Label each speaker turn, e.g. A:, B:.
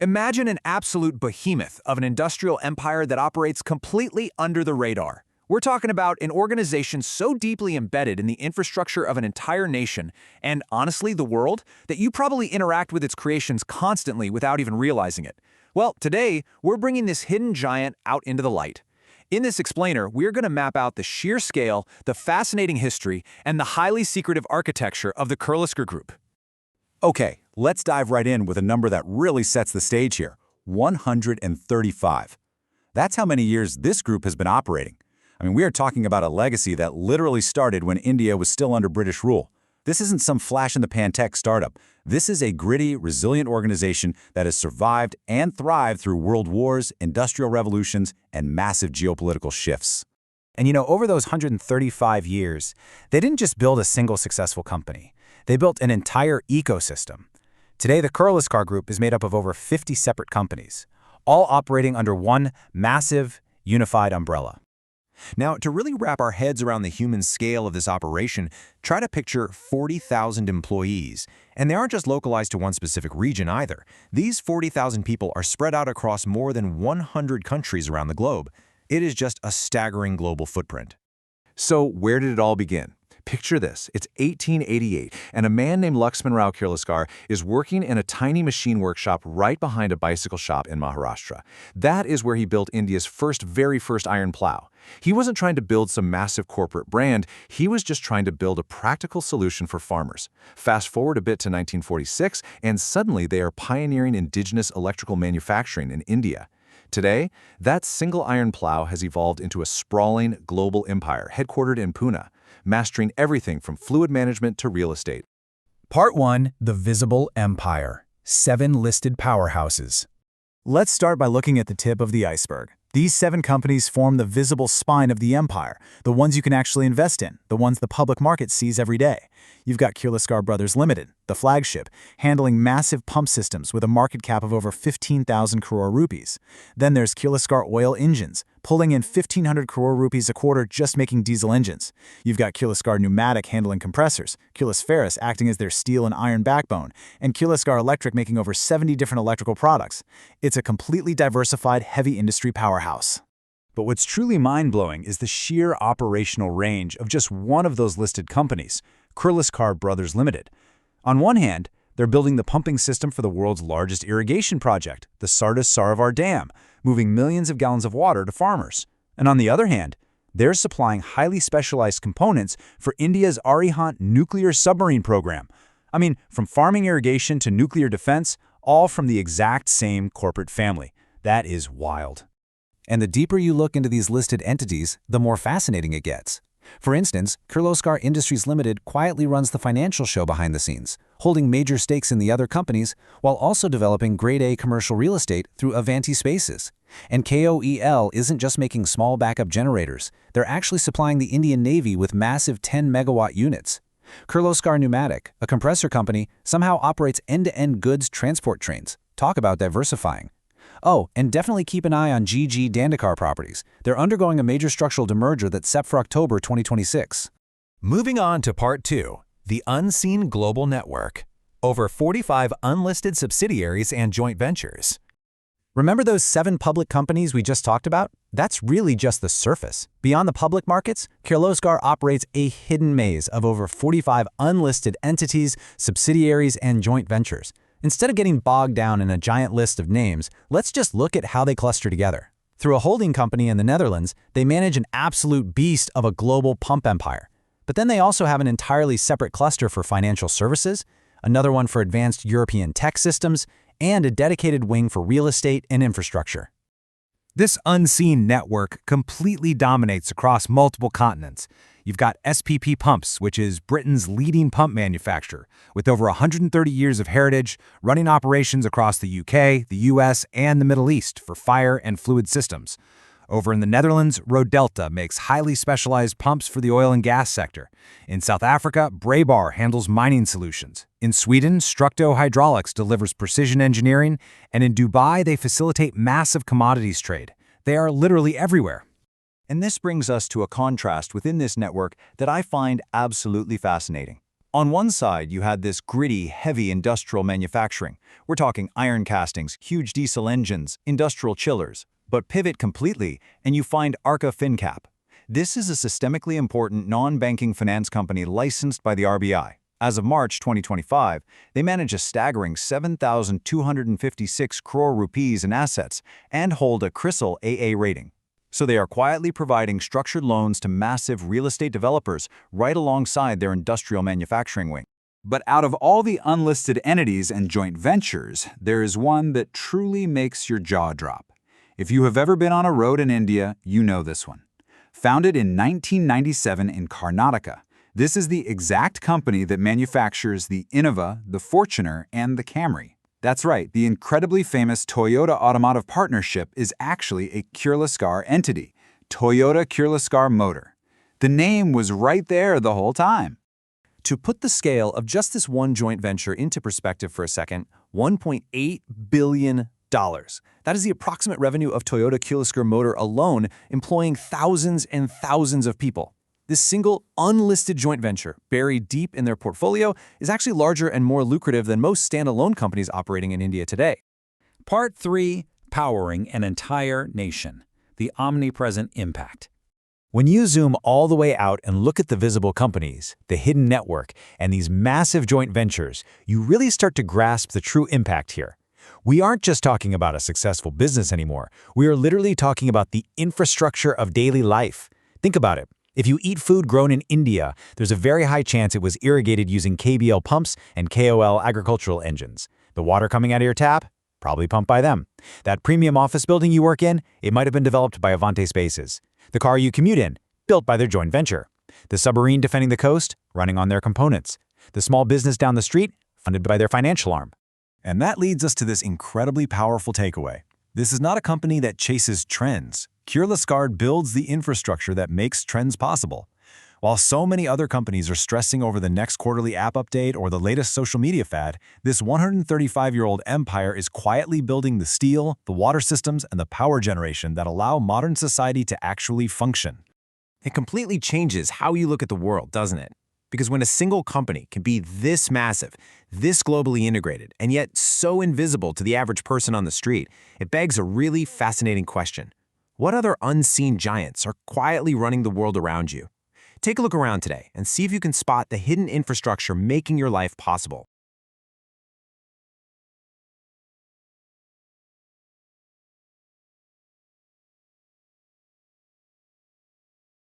A: Imagine an absolute behemoth of an industrial empire that operates completely under the radar. We're talking about an organization so deeply embedded in the infrastructure of an entire nation, and honestly the world, that you probably interact with its creations constantly without even realizing it. Well, today, we're bringing this hidden giant out into the light. In this explainer, we're going to map out the sheer scale, the fascinating history, and the highly secretive architecture of the Kirloskar Group.
B: Okay, let's dive right in with a number that really sets the stage here, 135. That's how many years this group has been operating. I mean, we are talking about a legacy that literally started when India was still under British rule. This isn't some flash-in-the-pan tech startup. This is a gritty, resilient organization that has survived and thrived through world wars, industrial revolutions, and massive geopolitical shifts.
C: And over those 135 years, they didn't just build a single successful company. They built an entire ecosystem. Today, the Kirloskar Group is made up of over 50 separate companies, all operating under one massive, unified umbrella.
A: Now, to really wrap our heads around the human scale of this operation, try to picture 40,000 employees. And they aren't just localized to one specific region either. These 40,000 people are spread out across more than 100 countries around the globe. It is just a staggering global footprint. So where did it all begin? Picture this, it's 1888, and a man named Lakshmanrao Kirloskar is working in a tiny machine workshop right behind a bicycle shop in Maharashtra. That is where he built India's very first iron plow. He wasn't trying to build some massive corporate brand, he was just trying to build a practical solution for farmers. Fast forward a bit to 1946, and suddenly they are pioneering indigenous electrical manufacturing in India. Today, that single iron plow has evolved into a sprawling global empire headquartered in Pune, mastering everything from fluid management to real estate.
C: Part 1. The Visible Empire. 7 listed powerhouses. Let's start by looking at the tip of the iceberg. These 7 companies form the visible spine of the empire, the ones you can actually invest in, the ones the public market sees every day. You've got Kirloskar Brothers Limited, the flagship, handling massive pump systems with a market cap of over 15,000 crore rupees. Then there's Kirloskar Oil Engines, pulling in 1,500 crore rupees a quarter just making diesel engines. You've got Kirloskar Pneumatic handling compressors, Kirlosferrous acting as their steel and iron backbone, and Kirloskar Electric making over 70 different electrical products. It's a completely diversified heavy industry powerhouse. But what's truly mind-blowing is the sheer operational range of just one of those listed companies, Kirloskar Brothers Limited. On one hand, they're building the pumping system for the world's largest irrigation project, the Sardis Sarovar Dam, moving millions of gallons of water to farmers. And on the other hand, they're supplying highly specialized components for India's Arihant nuclear submarine program. I mean, from farming irrigation to nuclear defense, all from the exact same corporate family. That is wild. And the deeper you look into these listed entities, the more fascinating it gets. For instance, Kirloskar Industries Limited quietly runs the financial show behind the scenes, holding major stakes in the other companies while also developing grade-A commercial real estate through Avanti Spaces. And KOEL isn't just making small backup generators, they're actually supplying the Indian Navy with massive 10-megawatt units. Kirloskar Pneumatic, a compressor company, somehow operates end-to-end goods transport trains. Talk about diversifying. Oh, and definitely keep an eye on GG Dandekar Properties. They're undergoing a major structural demerger that's set for October 2026.
D: Moving on to Part 2, the Unseen Global Network. Over 45 unlisted subsidiaries and joint ventures.
C: Remember those 7 public companies we just talked about? That's really just the surface. Beyond the public markets, Kirloskar operates a hidden maze of over 45 unlisted entities, subsidiaries, and joint ventures. Instead of getting bogged down in a giant list of names, let's just look at how they cluster together. Through a holding company in the Netherlands, they manage an absolute beast of a global pump empire. But then they also have an entirely separate cluster for financial services, another one for advanced European tech systems, and a dedicated wing for real estate and infrastructure.
A: This unseen network completely dominates across multiple continents. You've got SPP Pumps, which is Britain's leading pump manufacturer, with over 130 years of heritage, running operations across the UK, the US, and the Middle East for fire and fluid systems. Over in the Netherlands, Rodelta makes highly specialized pumps for the oil and gas sector. In South Africa, Braybar handles mining solutions. In Sweden, Structo Hydraulics delivers precision engineering. And in Dubai, they facilitate massive commodities trade. They are literally everywhere. And this brings us to a contrast within this network that I find absolutely fascinating.
C: On one side, you had this gritty, heavy industrial manufacturing. We're talking iron castings, huge diesel engines, industrial chillers. But pivot completely, and you find Arka Fincap. This is a systemically important non-banking finance company licensed by the RBI. As of March 2025, they manage a staggering 7,256 crore rupees in assets and hold a CRISIL AA rating. So they are quietly providing structured loans to massive real estate developers right alongside their industrial manufacturing wing.
B: But out of all the unlisted entities and joint ventures, there is one that truly makes your jaw drop. If you have ever been on a road in India, you know this one. Founded in 1997 in Karnataka, this is the exact company that manufactures the Innova, the Fortuner, and the Camry. That's right, the incredibly famous Toyota Automotive Partnership is actually a Kirloskar entity, Toyota Kirloskar Motor. The name was right there the whole time.
A: To put the scale of just this one joint venture into perspective for a second, $1.8 billion. That is the approximate revenue of Toyota Kirloskar Motor alone, employing thousands and thousands of people. This single, unlisted joint venture, buried deep in their portfolio, is actually larger and more lucrative than most standalone companies operating in India today.
E: Part 3. Powering an entire nation. The omnipresent impact.
C: When you zoom all the way out and look at the visible companies, the hidden network, and these massive joint ventures, you really start to grasp the true impact here. We aren't just talking about a successful business anymore. We are literally talking about the infrastructure of daily life. Think about it. If you eat food grown in India, there's a very high chance it was irrigated using KBL pumps and KOL agricultural engines. The water coming out of your tap? Probably pumped by them. That premium office building you work in? It might have been developed by Avante Spaces. The car you commute in? Built by their joint venture. The submarine defending the coast? Running on their components. The small business down the street? Funded by their financial arm.
A: And that leads us to this incredibly powerful takeaway. This is not a company that chases trends. Kirloskar builds the infrastructure that makes trends possible. While so many other companies are stressing over the next quarterly app update or the latest social media fad, this 135-year-old empire is quietly building the steel, the water systems, and the power generation that allow modern society to actually function. It completely changes how you look at the world, doesn't it? Because when a single company can be this massive, this globally integrated, and yet so invisible to the average person on the street, it begs a really fascinating question. What other unseen giants are quietly running the world around you? Take a look around today and see if you can spot the hidden infrastructure making your life possible.